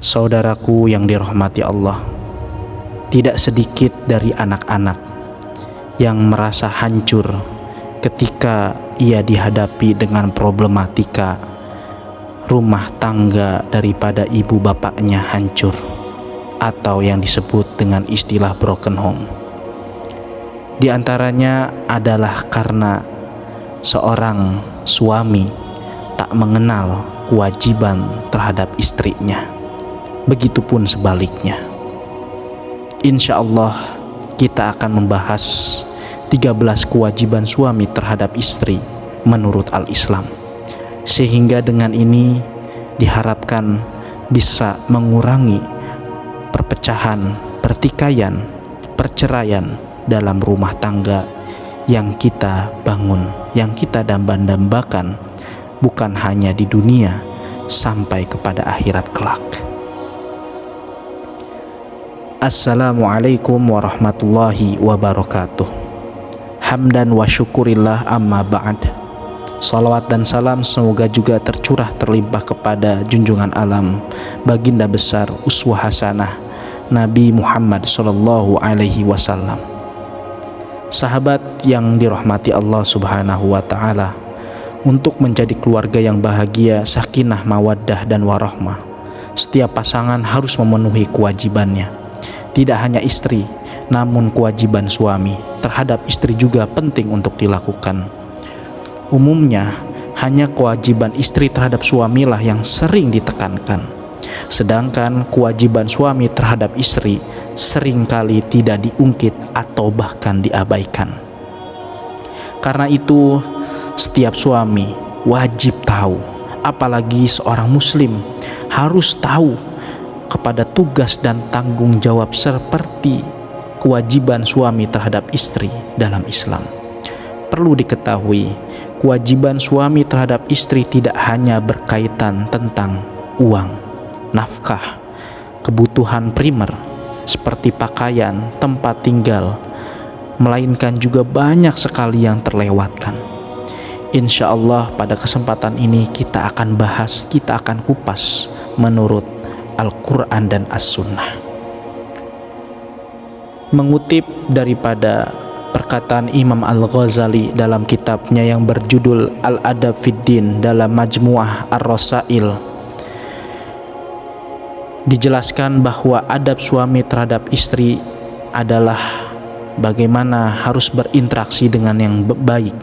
Saudaraku yang dirahmati Allah, tidak sedikit dari anak-anak yang merasa hancur ketika ia dihadapi dengan problematika rumah tangga daripada ibu bapaknya hancur, atau yang disebut dengan istilah broken home. Di antaranya adalah karena seorang suami tak mengenal kewajiban terhadap istrinya. Begitupun sebaliknya. Insya Allah kita akan membahas 13 kewajiban suami terhadap istri menurut Al-Islam, sehingga dengan ini diharapkan bisa mengurangi perpecahan, pertikaian, perceraian dalam rumah tangga yang kita bangun, yang kita dambakan, bukan hanya di dunia sampai kepada akhirat kelak. Assalamualaikum warahmatullahi wabarakatuh. Hamdan wa syukurillah amma ba'd. Salawat dan salam semoga juga tercurah terlimpah kepada junjungan alam, baginda besar uswah hasanah Nabi Muhammad sallallahu alaihi wasallam. Sahabat yang dirahmati Allah subhanahu wa ta'ala, untuk menjadi keluarga yang bahagia, sakinah, mawaddah dan warahmah, setiap pasangan harus memenuhi kewajibannya. Tidak hanya istri, namun kewajiban suami terhadap istri juga penting untuk dilakukan. Umumnya, hanya kewajiban istri terhadap suamilah yang sering ditekankan, sedangkan kewajiban suami terhadap istri seringkali tidak diungkit atau bahkan diabaikan. Karena itu, setiap suami wajib tahu, apalagi seorang muslim harus tahu kepada tugas dan tanggung jawab seperti kewajiban suami terhadap istri dalam Islam. Perlu diketahui, kewajiban suami terhadap istri tidak hanya berkaitan tentang uang, nafkah, kebutuhan primer seperti pakaian, tempat tinggal, melainkan juga banyak sekali yang terlewatkan. Insya Allah pada kesempatan ini kita akan bahas, kita akan kupas menurut Al-Quran dan As-Sunnah. Mengutip daripada perkataan Imam Al-Ghazali dalam kitabnya yang berjudul Al-Adab Fiddin dalam Majmu'ah Ar-Rasail, dijelaskan bahwa adab suami terhadap istri adalah bagaimana harus berinteraksi dengan yang baik,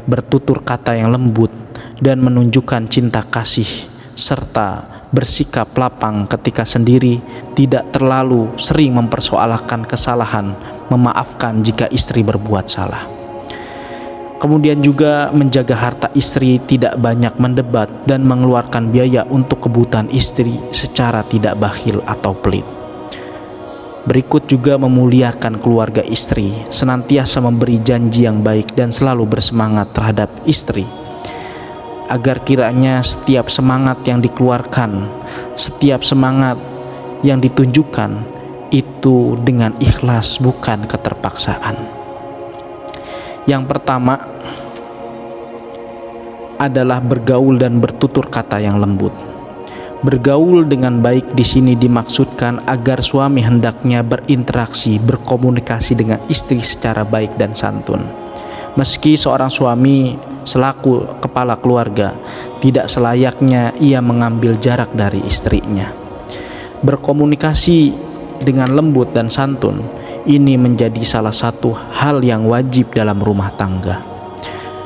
bertutur kata yang lembut, dan menunjukkan cinta kasih, serta bersikap lapang ketika sendiri, tidak terlalu sering mempersoalkan kesalahan, memaafkan jika istri berbuat salah. Kemudian juga menjaga harta istri, tidak banyak mendebat dan mengeluarkan biaya untuk kebutuhan istri secara tidak bakhil atau pelit. Berikut juga memuliakan keluarga istri, senantiasa memberi janji yang baik dan selalu bersemangat terhadap istri, agar kiranya setiap semangat yang dikeluarkan, setiap semangat yang ditunjukkan itu dengan ikhlas, bukan keterpaksaan. Yang pertama adalah bergaul dan bertutur kata yang lembut. Bergaul dengan baik di sini dimaksudkan agar suami hendaknya berinteraksi, berkomunikasi dengan istri secara baik dan santun. Meski seorang suami selaku kepala keluarga, tidak selayaknya ia mengambil jarak dari istrinya. Berkomunikasi dengan lembut dan santun, ini menjadi salah satu hal yang wajib dalam rumah tangga.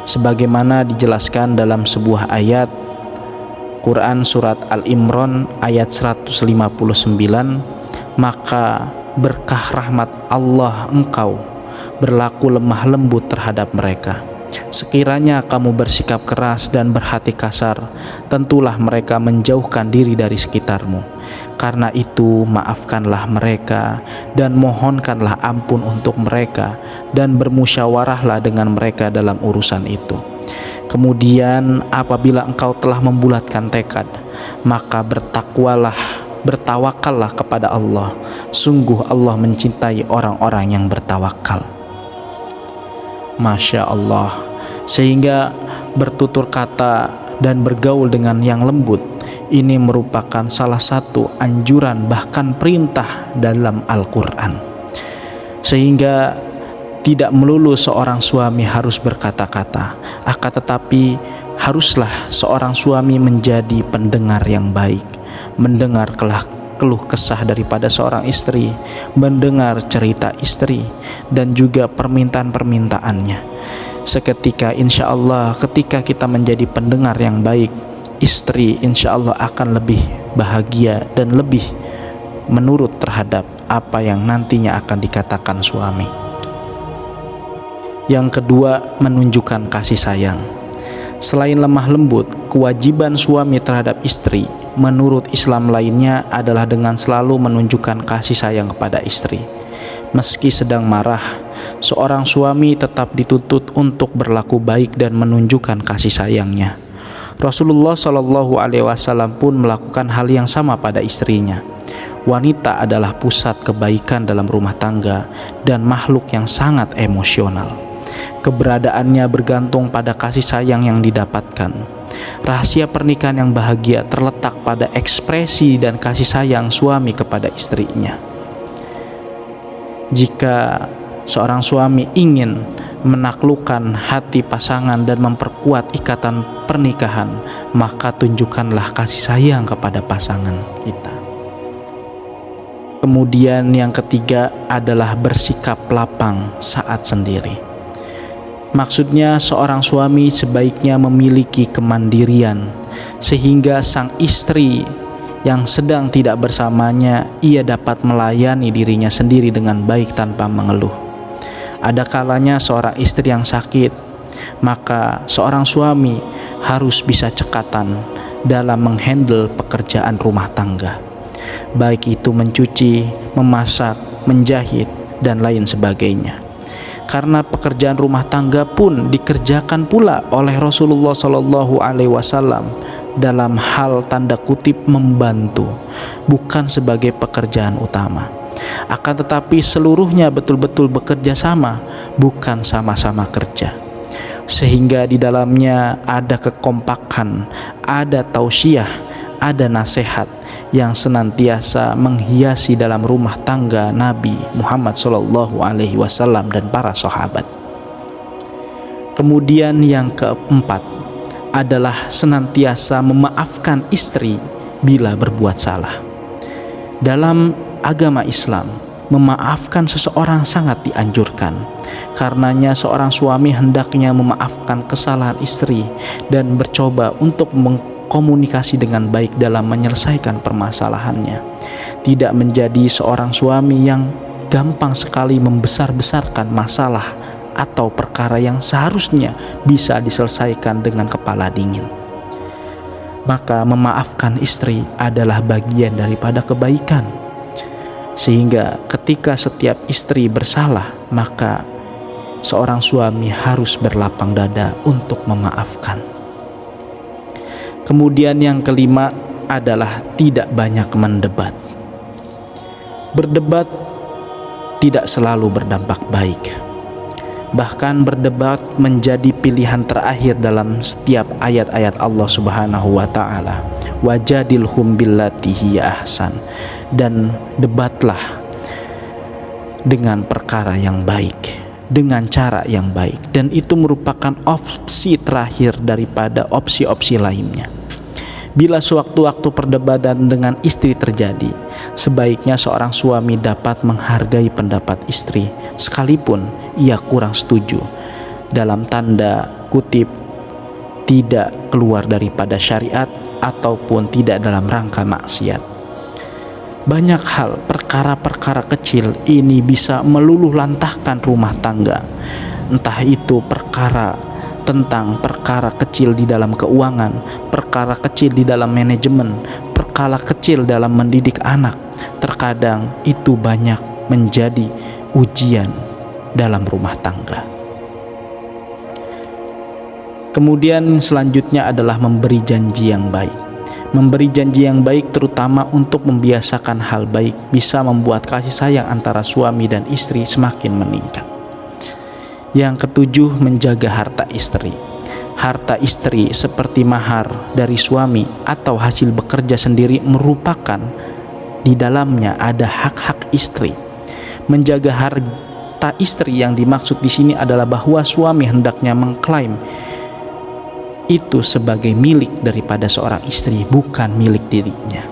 Sebagaimana dijelaskan dalam sebuah ayat Quran surat Al-Imran ayat 159, maka berkah rahmat Allah engkau berlaku lemah lembut terhadap mereka. Sekiranya kamu bersikap keras dan berhati kasar, tentulah mereka menjauhkan diri dari sekitarmu. Karena itu maafkanlah mereka dan mohonkanlah ampun untuk mereka, dan bermusyawarahlah dengan mereka dalam urusan itu. Kemudian apabila engkau telah membulatkan tekad, maka bertawakallah kepada Allah. Sungguh Allah mencintai orang-orang yang bertawakal. Masya Allah. Sehingga bertutur kata dan bergaul dengan yang lembut. Ini merupakan salah satu anjuran bahkan perintah dalam Al-Quran. Sehingga tidak melulu seorang suami harus berkata-kata, akan tetapi haruslah seorang suami menjadi pendengar yang baik, mendengar keluh kesah daripada seorang istri, mendengar cerita istri dan juga permintaan-permintaannya. Seketika insya Allah ketika kita menjadi pendengar yang baik, istri insya Allah akan lebih bahagia dan lebih menurut terhadap apa yang nantinya akan dikatakan suami. Yang kedua, menunjukkan kasih sayang. Selain lemah lembut, kewajiban suami terhadap istri menurut Islam lainnya adalah dengan selalu menunjukkan kasih sayang kepada istri. Meski sedang marah, seorang suami tetap dituntut untuk berlaku baik dan menunjukkan kasih sayangnya. Rasulullah Shallallahu Alaihi Wasallam pun melakukan hal yang sama pada istrinya. Wanita adalah pusat kebaikan dalam rumah tangga dan makhluk yang sangat emosional. Keberadaannya bergantung pada kasih sayang yang didapatkan. Rahasia pernikahan yang bahagia terletak pada ekspresi dan kasih sayang suami kepada istrinya. Jika seorang suami ingin menaklukkan hati pasangan dan memperkuat ikatan pernikahan, maka tunjukkanlah kasih sayang kepada pasangan kita. Kemudian yang ketiga adalah bersikap lapang saat sendiri. Maksudnya seorang suami sebaiknya memiliki kemandirian sehingga sang istri yang sedang tidak bersamanya ia dapat melayani dirinya sendiri dengan baik tanpa mengeluh. Ada kalanya seorang istri yang sakit, maka seorang suami harus bisa cekatan dalam menghandle pekerjaan rumah tangga, baik itu mencuci, memasak, menjahit, dan lain sebagainya. Karena pekerjaan rumah tangga pun dikerjakan pula oleh Rasulullah Shallallahu Alaihi Wasallam dalam hal tanda kutip membantu, bukan sebagai pekerjaan utama. Akan tetapi seluruhnya betul-betul bekerja sama, bukan sama-sama kerja. Sehingga di dalamnya ada kekompakan, ada tausiah, ada nasihat yang senantiasa menghiasi dalam rumah tangga Nabi Muhammad Sallallahu Alaihi Wasallam dan para sahabat. Kemudian yang keempat adalah senantiasa memaafkan istri bila berbuat salah. Dalam agama Islam, memaafkan seseorang sangat dianjurkan. Karenanya seorang suami hendaknya memaafkan kesalahan istri dan mencoba untuk komunikasi dengan baik dalam menyelesaikan permasalahannya. Tidak menjadi seorang suami yang gampang sekali membesar-besarkan masalah atau perkara yang seharusnya bisa diselesaikan dengan kepala dingin. Maka memaafkan istri adalah bagian daripada kebaikan. Sehingga ketika setiap istri bersalah, maka seorang suami harus berlapang dada untuk memaafkan. Kemudian yang kelima adalah tidak banyak mendebat. Berdebat tidak selalu berdampak baik. Bahkan berdebat menjadi pilihan terakhir dalam setiap ayat-ayat Allah Subhanahu wa taala. Wajadilhum billati hiya ahsan. Dan debatlah dengan perkara yang baik, dengan cara yang baik, dan itu merupakan opsi terakhir daripada opsi-opsi lainnya. Bila sewaktu-waktu perdebatan dengan istri terjadi, sebaiknya seorang suami dapat menghargai pendapat istri sekalipun ia kurang setuju, dalam tanda kutip tidak keluar daripada syariat ataupun tidak dalam rangka maksiat. Banyak hal, perkara-perkara kecil ini bisa meluluh lantahkan rumah tangga. Entah itu perkara kecil di dalam keuangan, perkara kecil di dalam manajemen, perkara kecil dalam mendidik anak. Terkadang itu banyak menjadi ujian dalam rumah tangga. Kemudian selanjutnya adalah memberi janji yang baik. Memberi janji yang baik terutama untuk membiasakan hal baik bisa membuat kasih sayang antara suami dan istri semakin meningkat. Yang ketujuh, menjaga harta istri. harta istri seperti mahar dari suami atau hasil bekerja sendiri merupakan di dalamnya ada hak-hak istri. Menjaga harta istri yang dimaksud di sini adalah bahwa suami hendaknya mengklaim itu sebagai milik daripada seorang istri, bukan milik dirinya.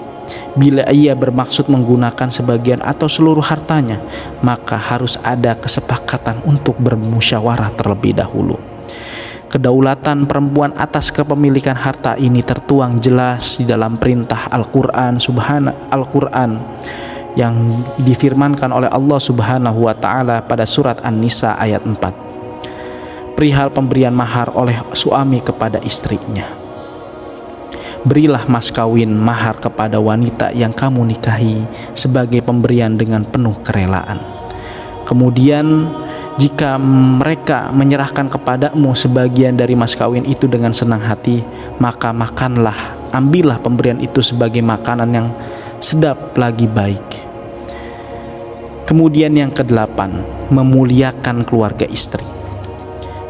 Bila ia bermaksud menggunakan sebagian atau seluruh hartanya, maka harus ada kesepakatan untuk bermusyawarah terlebih dahulu. Kedaulatan perempuan atas kepemilikan harta ini tertuang jelas di dalam perintah Al-Quran yang difirmankan oleh Allah Subhanahu wa Ta'ala pada surat An-Nisa ayat 4. Perihal pemberian mahar oleh suami kepada istrinya. Berilah mas kawin mahar kepada wanita yang kamu nikahi sebagai pemberian dengan penuh kerelaan. Kemudian jika mereka menyerahkan kepadamu sebagian dari mas kawin itu dengan senang hati, maka makanlah, ambillah pemberian itu sebagai makanan yang sedap lagi baik. Kemudian yang kedelapan, memuliakan keluarga istri.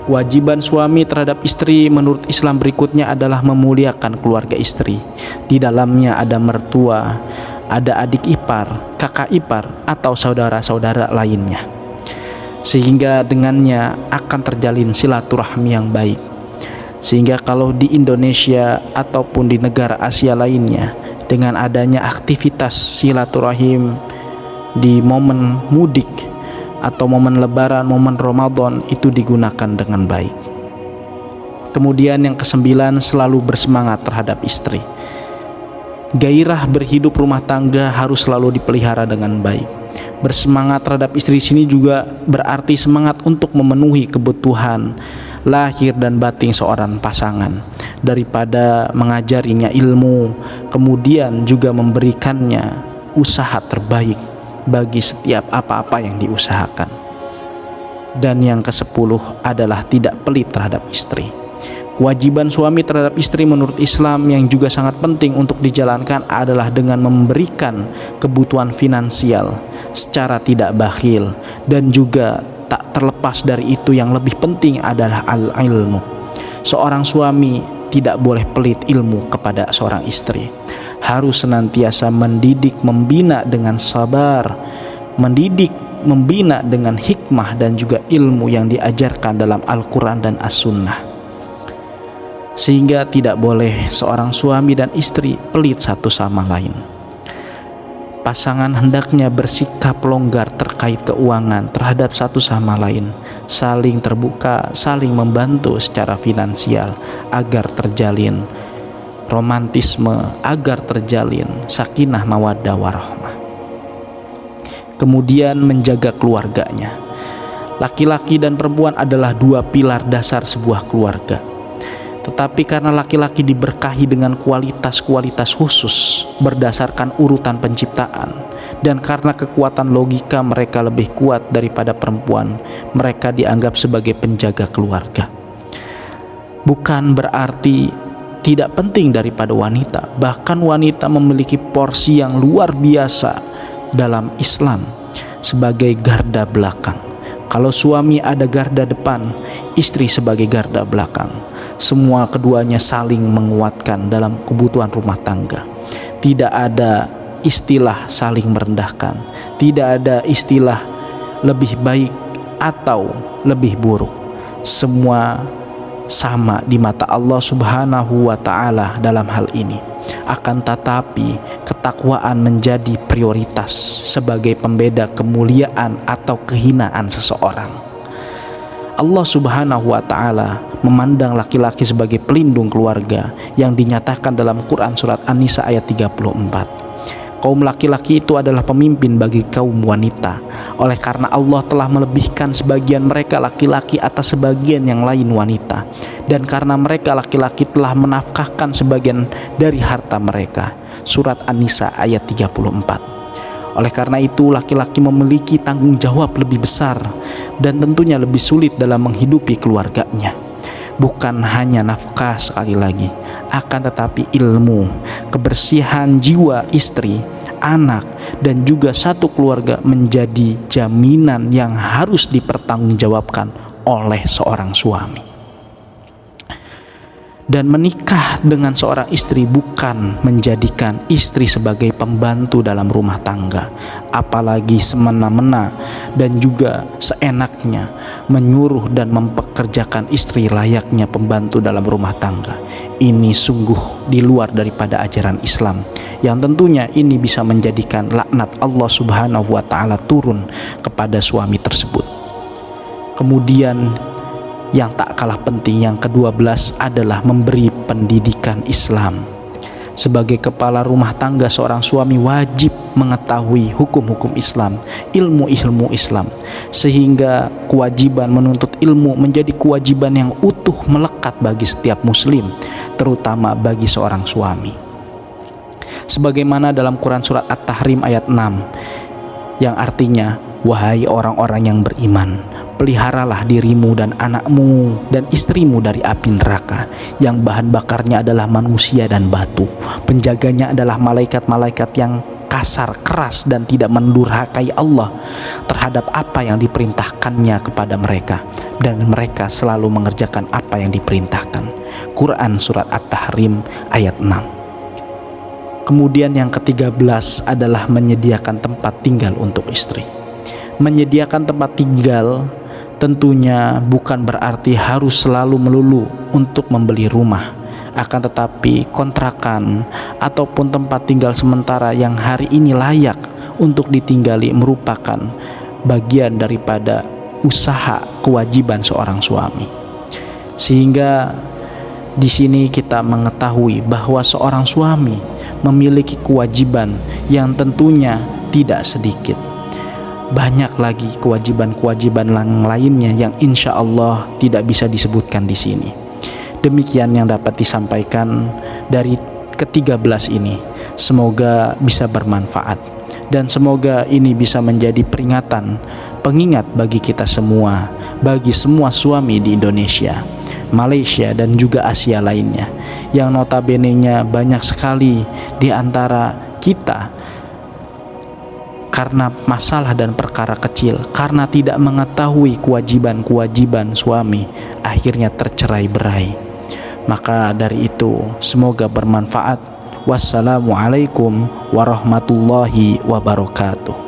Kewajiban suami terhadap istri menurut Islam berikutnya adalah memuliakan keluarga istri. Di dalamnya ada mertua, ada adik ipar, kakak ipar, atau saudara-saudara lainnya. Sehingga dengannya akan terjalin silaturahmi yang baik. Sehingga kalau di Indonesia ataupun di negara Asia lainnya, dengan adanya aktivitas silaturahim di momen mudik atau momen lebaran, momen Ramadan, itu digunakan dengan baik. Kemudian yang kesembilan, selalu bersemangat terhadap istri. Gairah berhidup rumah tangga harus selalu dipelihara dengan baik. Bersemangat terhadap istri sini juga berarti semangat untuk memenuhi kebutuhan lahir dan batin seorang pasangan, daripada mengajarinya ilmu, kemudian juga memberikannya usaha terbaik bagi setiap apa-apa yang diusahakan. Dan yang ke-10 adalah tidak pelit terhadap istri. Kewajiban suami terhadap istri menurut Islam yang juga sangat penting untuk dijalankan adalah dengan memberikan kebutuhan finansial secara tidak bakhil, dan juga tak terlepas dari itu yang lebih penting adalah al-ilmu. Seorang suami tidak boleh pelit ilmu kepada seorang istri. Harus senantiasa mendidik, membina dengan sabar, mendidik, membina dengan hikmah dan juga ilmu yang diajarkan dalam Al-Quran dan As-Sunnah. Sehingga tidak boleh seorang suami dan istri pelit satu sama lain. Pasangan hendaknya bersikap longgar terkait keuangan terhadap satu sama lain, saling terbuka, saling membantu secara finansial agar terjalin romantisme, agar terjalin sakinah mawaddah warahmah. Kemudian menjaga keluarganya. Laki-laki dan perempuan adalah dua pilar dasar sebuah keluarga. Tetapi karena laki-laki diberkahi dengan kualitas-kualitas khusus berdasarkan urutan penciptaan, dan karena kekuatan logika mereka lebih kuat daripada perempuan, mereka dianggap sebagai penjaga keluarga. Bukan berarti tidak penting daripada wanita. Bahkan wanita memiliki porsi yang luar biasa dalam Islam sebagai garda belakang. Kalau suami ada garda depan, istri sebagai garda belakang. Semua keduanya saling menguatkan dalam kebutuhan rumah tangga. Tidak ada istilah saling merendahkan, tidak ada istilah lebih baik atau lebih buruk. Semua sama di mata Allah Subhanahu wa Ta'ala dalam hal ini. Akan tetapi ketakwaan menjadi prioritas sebagai pembeda kemuliaan atau kehinaan seseorang. Allah Subhanahu wa Ta'ala memandang laki-laki sebagai pelindung keluarga yang dinyatakan dalam Quran surat An-Nisa ayat 34. Kaum laki-laki itu adalah pemimpin bagi kaum wanita. Oleh karena Allah telah melebihkan sebagian mereka laki-laki atas sebagian yang lain wanita, dan karena mereka laki-laki telah menafkahkan sebagian dari harta mereka. Surat An-Nisa ayat 34. Oleh karena itu laki-laki memiliki tanggung jawab lebih besar dan tentunya lebih sulit dalam menghidupi keluarganya. Bukan hanya nafkah sekali lagi, akan tetapi ilmu, kebersihan jiwa istri, anak, dan juga satu keluarga menjadi jaminan yang harus dipertanggungjawabkan oleh seorang suami. Dan menikah dengan seorang istri bukan menjadikan istri sebagai pembantu dalam rumah tangga, apalagi semena-mena dan juga seenaknya menyuruh dan mempekerjakan istri layaknya pembantu dalam rumah tangga. Ini sungguh di luar daripada ajaran Islam, yang tentunya ini bisa menjadikan laknat Allah Subhanahu wa Ta'ala turun kepada suami tersebut. Kemudian yang tak kalah penting, yang ke-12 adalah memberi pendidikan Islam. Sebagai kepala rumah tangga, seorang suami wajib mengetahui hukum-hukum Islam, ilmu-ilmu Islam, sehingga kewajiban menuntut ilmu menjadi kewajiban yang utuh melekat bagi setiap muslim, terutama bagi seorang suami. Sebagaimana dalam Quran surat At-Tahrim ayat 6, yang artinya, wahai orang-orang yang beriman, peliharalah dirimu dan anakmu dan istrimu dari api neraka yang bahan bakarnya adalah manusia dan batu. Penjaganya adalah malaikat-malaikat yang kasar, keras, dan tidak mendurhakai Allah terhadap apa yang diperintahkannya kepada mereka, dan mereka selalu mengerjakan apa yang diperintahkan. Quran surat At-Tahrim ayat 6. Kemudian yang ke-13 adalah menyediakan tempat tinggal untuk istri. Menyediakan tempat tinggal tentunya bukan berarti harus selalu melulu untuk membeli rumah, akan tetapi kontrakan ataupun tempat tinggal sementara yang hari ini layak untuk ditinggali merupakan bagian daripada usaha kewajiban seorang suami. Sehingga di sini kita mengetahui bahwa seorang suami memiliki kewajiban yang tentunya tidak sedikit. Banyak lagi kewajiban-kewajiban lainnya yang insya Allah tidak bisa disebutkan di sini. Demikian yang dapat disampaikan dari ke-13 ini. Semoga bisa bermanfaat dan semoga ini bisa menjadi peringatan, pengingat bagi kita semua, bagi semua suami di Indonesia, Malaysia, dan juga Asia lainnya, yang notabene-nya banyak sekali di antara kita karena masalah dan perkara kecil, karena tidak mengetahui kewajiban-kewajiban suami, akhirnya tercerai-berai. Maka dari itu, semoga bermanfaat. Wassalamualaikum warahmatullahi wabarakatuh.